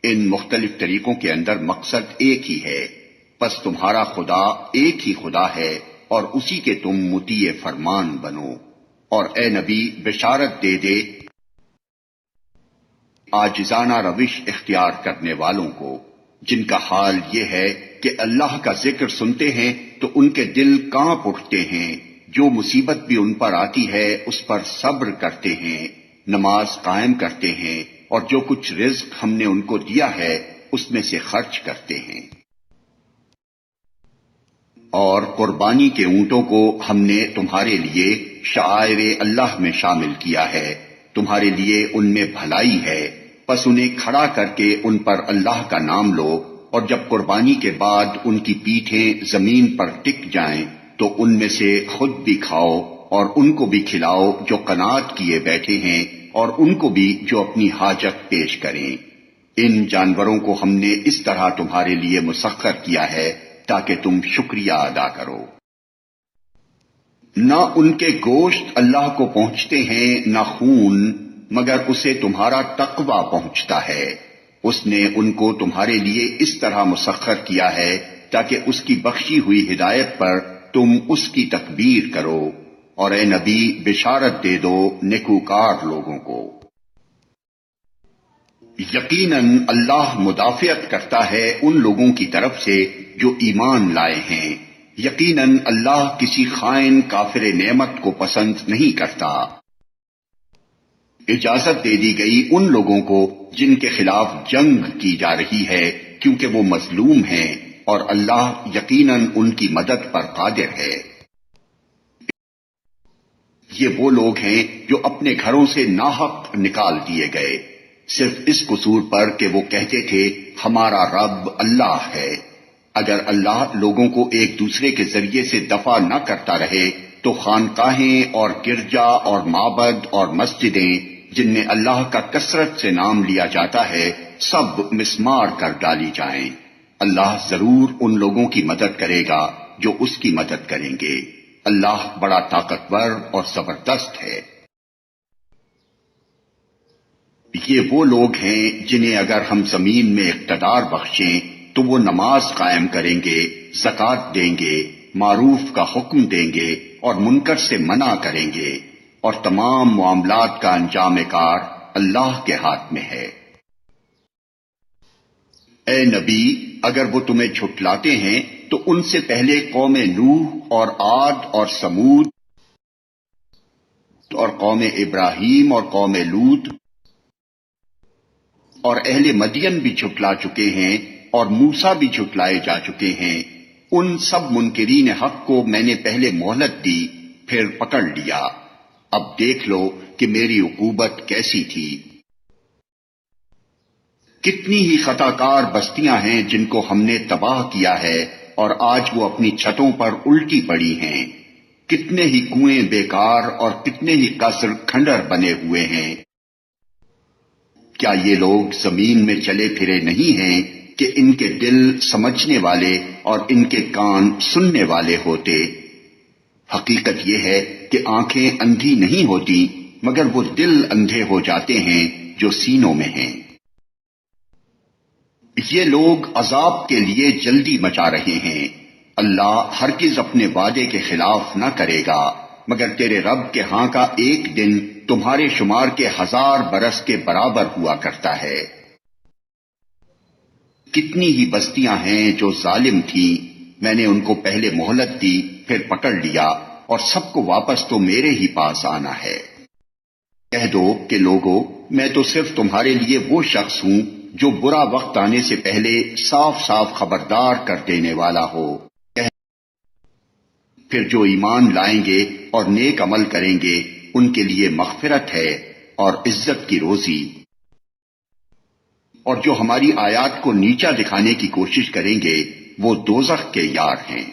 ان مختلف طریقوں کے اندر مقصد ایک ہی ہے، پس تمہارا خدا ایک ہی خدا ہے اور اسی کے تم مطیع فرمان بنو، اور اے نبی بشارت دے دے عاجزانہ روش اختیار کرنے والوں کو جن کا حال یہ ہے کہ اللہ کا ذکر سنتے ہیں تو ان کے دل کانپ اٹھتے ہیں، جو مصیبت بھی ان پر آتی ہے اس پر صبر کرتے ہیں، نماز قائم کرتے ہیں، اور جو کچھ رزق ہم نے ان کو دیا ہے اس میں سے خرچ کرتے ہیں۔ اور قربانی کے اونٹوں کو ہم نے تمہارے لیے شعائر اللہ میں شامل کیا ہے، تمہارے لیے ان میں بھلائی ہے، پس انہیں کھڑا کر کے ان پر اللہ کا نام لو، اور جب قربانی کے بعد ان کی پیٹھیں زمین پر ٹک جائیں تو ان میں سے خود بھی کھاؤ اور ان کو بھی کھلاؤ جو قناعت کیے بیٹھے ہیں، اور ان کو بھی جو اپنی حاجت پیش کریں۔ ان جانوروں کو ہم نے اس طرح تمہارے لیے مسخر کیا ہے تاکہ تم شکریہ ادا کرو۔ نہ ان کے گوشت اللہ کو پہنچتے ہیں نہ خون، مگر اسے تمہارا تقوی پہنچتا ہے۔ اس نے ان کو تمہارے لیے اس طرح مسخر کیا ہے تاکہ اس کی بخشی ہوئی ہدایت پر تم اس کی تکبیر کرو، اور اے نبی بشارت دے دو نیکوکار لوگوں کو۔ یقیناً اللہ مدافعت کرتا ہے ان لوگوں کی طرف سے جو ایمان لائے ہیں، یقیناً اللہ کسی خائن کافر نعمت کو پسند نہیں کرتا۔ اجازت دے دی گئی ان لوگوں کو جن کے خلاف جنگ کی جا رہی ہے کیونکہ وہ مظلوم ہیں، اور اللہ یقیناً ان کی مدد پر قادر ہے۔ یہ وہ لوگ ہیں جو اپنے گھروں سے ناحق نکال دیے گئے صرف اس قصور پر کہ وہ کہتے تھے ہمارا رب اللہ ہے۔ اگر اللہ لوگوں کو ایک دوسرے کے ذریعے سے دفع نہ کرتا رہے تو خانقاہیں اور گرجا اور معبد اور مسجدیں جن میں اللہ کا کثرت سے نام لیا جاتا ہے سب مسمار کر ڈالی جائیں۔ اللہ ضرور ان لوگوں کی مدد کرے گا جو اس کی مدد کریں گے، اللہ بڑا طاقتور اور زبردست ہے۔ یہ وہ لوگ ہیں جنہیں اگر ہم زمین میں اقتدار بخشیں تو وہ نماز قائم کریں گے، زکوٰۃ دیں گے، معروف کا حکم دیں گے اور منکر سے منع کریں گے، اور تمام معاملات کا انجام کار اللہ کے ہاتھ میں ہے۔ اے نبی، اگر وہ تمہیں جھٹلاتے ہیں تو ان سے پہلے قوم نوح اور عاد اور سمود اور قوم ابراہیم اور قوم لوط اور اہل مدین بھی جھٹلا چکے ہیں، اور موسیٰ بھی جھٹلائے جا چکے ہیں۔ ان سب منکرین حق کو میں نے پہلے مہلت دی، پھر پکڑ لیا۔ اب دیکھ لو کہ میری عقوبت کیسی تھی۔ کتنی ہی خطا کار بستیاں ہیں جن کو ہم نے تباہ کیا ہے، اور آج وہ اپنی چھتوں پر الٹی پڑی ہیں۔ کتنے ہی کنویں بیکار اور کتنے ہی قصر کھنڈر بنے ہوئے ہیں۔ کیا یہ لوگ زمین میں چلے پھرے نہیں ہیں کہ ان کے دل سمجھنے والے اور ان کے کان سننے والے ہوتے؟ حقیقت یہ ہے کہ آنکھیں اندھی نہیں ہوتی، مگر وہ دل اندھے ہو جاتے ہیں جو سینوں میں ہیں۔ یہ لوگ عذاب کے لیے جلدی مچا رہے ہیں۔ اللہ ہرگز اپنے وعدے کے خلاف نہ کرے گا، مگر تیرے رب کے ہاں کا ایک دن تمہارے شمار کے 1000 برس کے برابر ہوا کرتا ہے۔ کتنی ہی بستیاں ہیں جو ظالم تھیں، میں نے ان کو پہلے مہلت دی، پھر پکڑ لیا، اور سب کو واپس تو میرے ہی پاس آنا ہے۔ کہہ دو کہ لوگو، میں تو صرف تمہارے لیے وہ شخص ہوں جو برا وقت آنے سے پہلے صاف صاف خبردار کر دینے والا ہو۔ پھر جو ایمان لائیں گے اور نیک عمل کریں گے ان کے لیے مغفرت ہے اور عزت کی روزی، اور جو ہماری آیات کو نیچا دکھانے کی کوشش کریں گے وہ دوزخ کے یار ہیں۔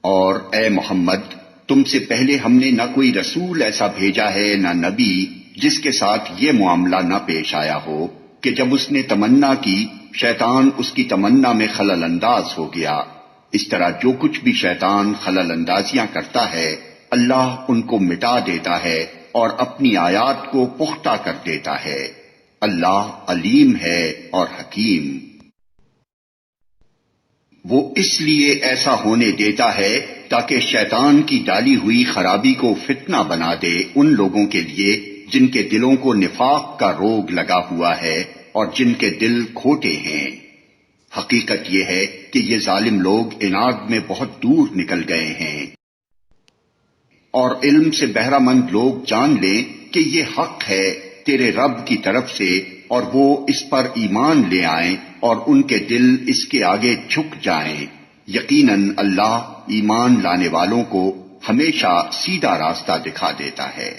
اور اے محمد، تم سے پہلے ہم نے نہ کوئی رسول ایسا بھیجا ہے نہ نبی جس کے ساتھ یہ معاملہ نہ پیش آیا ہو کہ جب اس نے تمنا کی شیطان اس کی تمنا میں خلل انداز ہو گیا۔ اس طرح جو کچھ بھی شیطان خلل اندازیاں کرتا ہے اللہ ان کو مٹا دیتا ہے اور اپنی آیات کو پختہ کر دیتا ہے۔ اللہ علیم ہے اور حکیم۔ وہ اس لیے ایسا ہونے دیتا ہے تاکہ شیطان کی ڈالی ہوئی خرابی کو فتنہ بنا دے ان لوگوں کے لیے جن کے دلوں کو نفاق کا روگ لگا ہوا ہے اور جن کے دل کھوٹے ہیں۔ حقیقت یہ ہے کہ یہ ظالم لوگ عناد میں بہت دور نکل گئے ہیں۔ اور علم سے بہرہ مند لوگ جان لیں کہ یہ حق ہے تیرے رب کی طرف سے، اور وہ اس پر ایمان لے آئیں اور ان کے دل اس کے آگے جھک جائیں۔ یقیناً اللہ ایمان لانے والوں کو ہمیشہ سیدھا راستہ دکھا دیتا ہے۔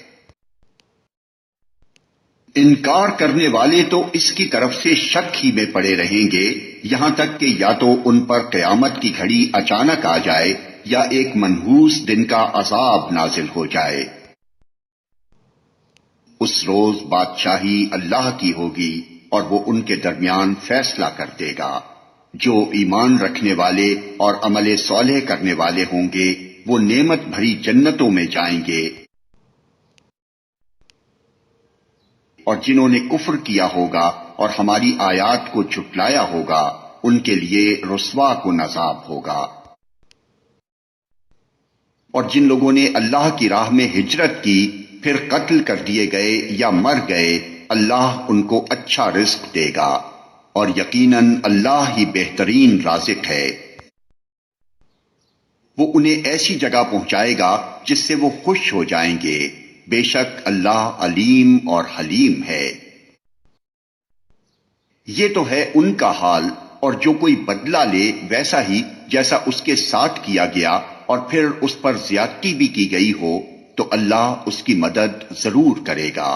انکار کرنے والے تو اس کی طرف سے شک ہی میں پڑے رہیں گے، یہاں تک کہ یا تو ان پر قیامت کی گھڑی اچانک آ جائے یا ایک منحوس دن کا عذاب نازل ہو جائے۔ اس روز بادشاہی اللہ کی ہوگی اور وہ ان کے درمیان فیصلہ کر دے گا۔ جو ایمان رکھنے والے اور عمل صالح کرنے والے ہوں گے وہ نعمت بھری جنتوں میں جائیں گے، اور جنہوں نے کفر کیا ہوگا اور ہماری آیات کو جھٹلایا ہوگا ان کے لیے رسوا کن عذاب ہوگا۔ اور جن لوگوں نے اللہ کی راہ میں ہجرت کی پھر قتل کر دیے گئے یا مر گئے، اللہ ان کو اچھا رزق دے گا، اور یقیناً اللہ ہی بہترین رازق ہے۔ وہ انہیں ایسی جگہ پہنچائے گا جس سے وہ خوش ہو جائیں گے، بے شک اللہ علیم اور حلیم ہے۔ یہ تو ہے ان کا حال، اور جو کوئی بدلہ لے ویسا ہی جیسا اس کے ساتھ کیا گیا اور پھر اس پر زیادتی بھی کی گئی ہو تو اللہ اس کی مدد ضرور کرے گا۔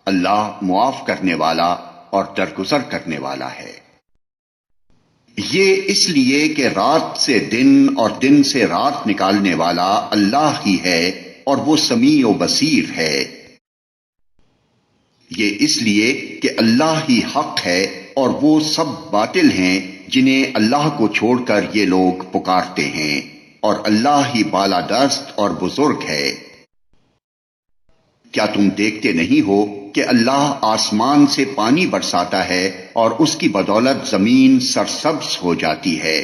اللہ معاف کرنے والا اور درگزر کرنے والا ہے۔ یہ اس لیے کہ رات سے دن اور دن سے رات نکالنے والا اللہ ہی ہے اور وہ سمیع و بصیر ہے۔ یہ اس لیے کہ اللہ ہی حق ہے اور وہ سب باطل ہیں جنہیں اللہ کو چھوڑ کر یہ لوگ پکارتے ہیں، اور اللہ ہی بالادست اور بزرگ ہے۔ کیا تم دیکھتے نہیں ہو کہ اللہ آسمان سے پانی برساتا ہے اور اس کی بدولت زمین سرسبز ہو جاتی ہے؟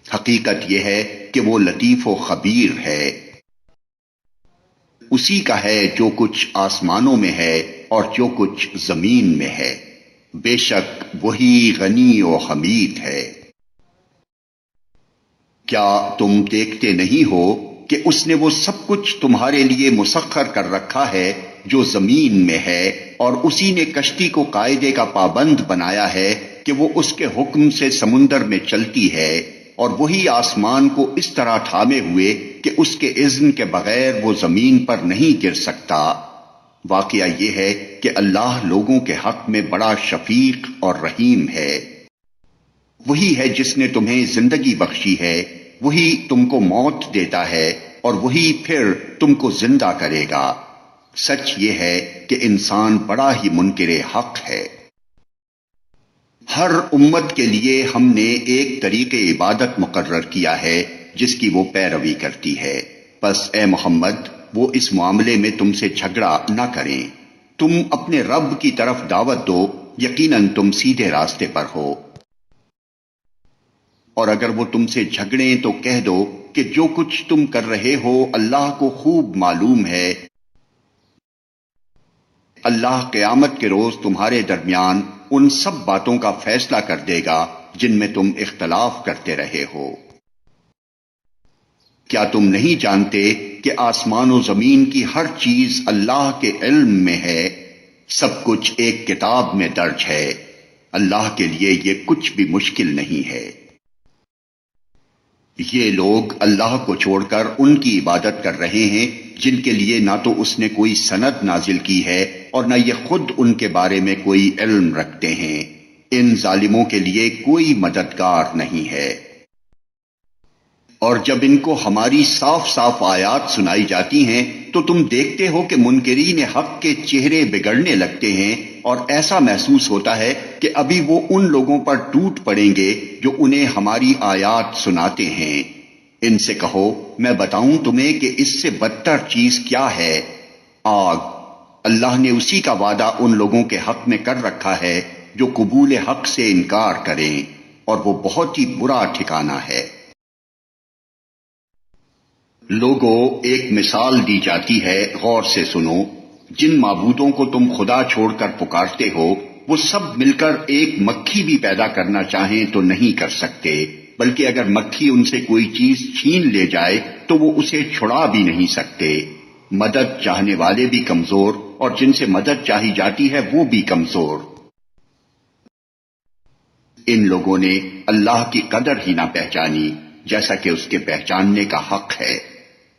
حقیقت یہ ہے کہ وہ لطیف و خبیر ہے۔ اسی کا ہے جو کچھ آسمانوں میں ہے اور جو کچھ زمین میں ہے، بے شک وہی غنی و حمید ہے۔ کیا تم دیکھتے نہیں ہو کہ اس نے وہ سب کچھ تمہارے لیے مسخر کر رکھا ہے جو زمین میں ہے، اور اسی نے کشتی کو قاعدے کا پابند بنایا ہے کہ وہ اس کے حکم سے سمندر میں چلتی ہے، اور وہی آسمان کو اس طرح تھامے ہوئے کہ اس کے اذن کے بغیر وہ زمین پر نہیں گر سکتا۔ واقعہ یہ ہے کہ اللہ لوگوں کے حق میں بڑا شفیق اور رحیم ہے۔ وہی ہے جس نے تمہیں زندگی بخشی ہے، وہی تم کو موت دیتا ہے، اور وہی پھر تم کو زندہ کرے گا۔ سچ یہ ہے کہ انسان بڑا ہی منکر حق ہے۔ ہر امت کے لیے ہم نے ایک طریق عبادت مقرر کیا ہے جس کی وہ پیروی کرتی ہے، پس اے محمد وہ اس معاملے میں تم سے جھگڑا نہ کریں۔ تم اپنے رب کی طرف دعوت دو، یقیناً تم سیدھے راستے پر ہو۔ اور اگر وہ تم سے جھگڑیں تو کہہ دو کہ جو کچھ تم کر رہے ہو اللہ کو خوب معلوم ہے۔ اللہ قیامت کے روز تمہارے درمیان ان سب باتوں کا فیصلہ کر دے گا جن میں تم اختلاف کرتے رہے ہو۔ کیا تم نہیں جانتے کہ آسمان و زمین کی ہر چیز اللہ کے علم میں ہے؟ سب کچھ ایک کتاب میں درج ہے۔ اللہ کے لیے یہ کچھ بھی مشکل نہیں ہے۔ یہ لوگ اللہ کو چھوڑ کر ان کی عبادت کر رہے ہیں جن کے لیے نہ تو اس نے کوئی سند نازل کی ہے اور نہ یہ خود ان کے بارے میں کوئی علم رکھتے ہیں۔ ان ظالموں کے لیے کوئی مددگار نہیں ہے۔ اور جب ان کو ہماری صاف صاف آیات سنائی جاتی ہیں تو تم دیکھتے ہو کہ منکرین حق کے چہرے بگڑنے لگتے ہیں، اور ایسا محسوس ہوتا ہے کہ ابھی وہ ان لوگوں پر ٹوٹ پڑیں گے جو انہیں ہماری آیات سناتے ہیں۔ ان سے کہو میں بتاؤں تمہیں کہ اس سے بدتر چیز کیا ہے؟ آگ۔ اللہ نے اسی کا وعدہ ان لوگوں کے حق میں کر رکھا ہے جو قبول حق سے انکار کریں، اور وہ بہت ہی برا ٹھکانہ ہے۔ لوگوں ایک مثال دی جاتی ہے، غور سے سنو۔ جن معبودوں کو تم خدا چھوڑ کر پکارتے ہو وہ سب مل کر ایک مکھی بھی پیدا کرنا چاہیں تو نہیں کر سکتے، بلکہ اگر مکھی ان سے کوئی چیز چھین لے جائے تو وہ اسے چھڑا بھی نہیں سکتے۔ مدد چاہنے والے بھی کمزور، اور جن سے مدد چاہی جاتی ہے وہ بھی کمزور۔ ان لوگوں نے اللہ کی قدر ہی نہ پہچانی جیسا کہ اس کے پہچاننے کا حق ہے۔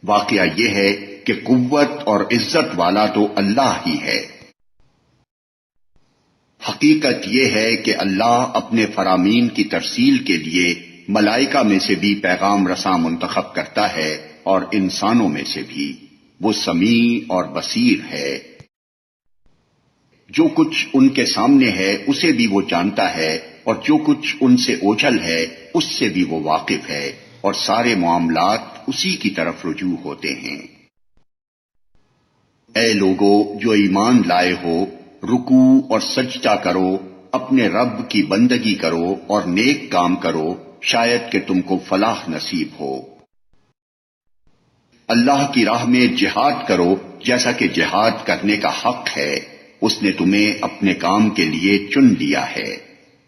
واقعہ یہ ہے کہ قوت اور عزت والا تو اللہ ہی ہے۔ حقیقت یہ ہے کہ اللہ اپنے فرامین کی ترسیل کے لیے ملائکہ میں سے بھی پیغام رساں منتخب کرتا ہے اور انسانوں میں سے بھی۔ وہ سمیع اور بصیر ہے۔ جو کچھ ان کے سامنے ہے اسے بھی وہ جانتا ہے، اور جو کچھ ان سے اوجھل ہے اس سے بھی وہ واقف ہے، اور سارے معاملات اسی کی طرف رجوع ہوتے ہیں۔ اے لوگو جو ایمان لائے ہو، رکوع اور سجدہ کرو، اپنے رب کی بندگی کرو اور نیک کام کرو، شاید کہ تم کو فلاح نصیب ہو۔ اللہ کی راہ میں جہاد کرو جیسا کہ جہاد کرنے کا حق ہے۔ اس نے تمہیں اپنے کام کے لیے چن لیا ہے،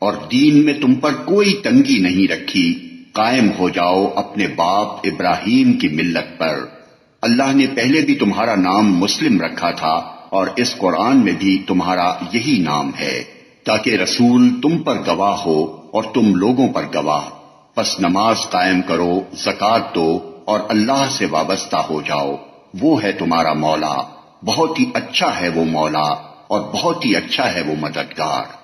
اور دین میں تم پر کوئی تنگی نہیں رکھی۔ قائم ہو جاؤ اپنے باپ ابراہیم کی ملت پر۔ اللہ نے پہلے بھی تمہارا نام مسلم رکھا تھا، اور اس قرآن میں بھی تمہارا یہی نام ہے، تاکہ رسول تم پر گواہ ہو اور تم لوگوں پر گواہ۔ پس نماز قائم کرو، زکوٰۃ دو، اور اللہ سے وابستہ ہو جاؤ۔ وہ ہے تمہارا مولا، بہت ہی اچھا ہے وہ مولا، اور بہت ہی اچھا ہے وہ مددگار۔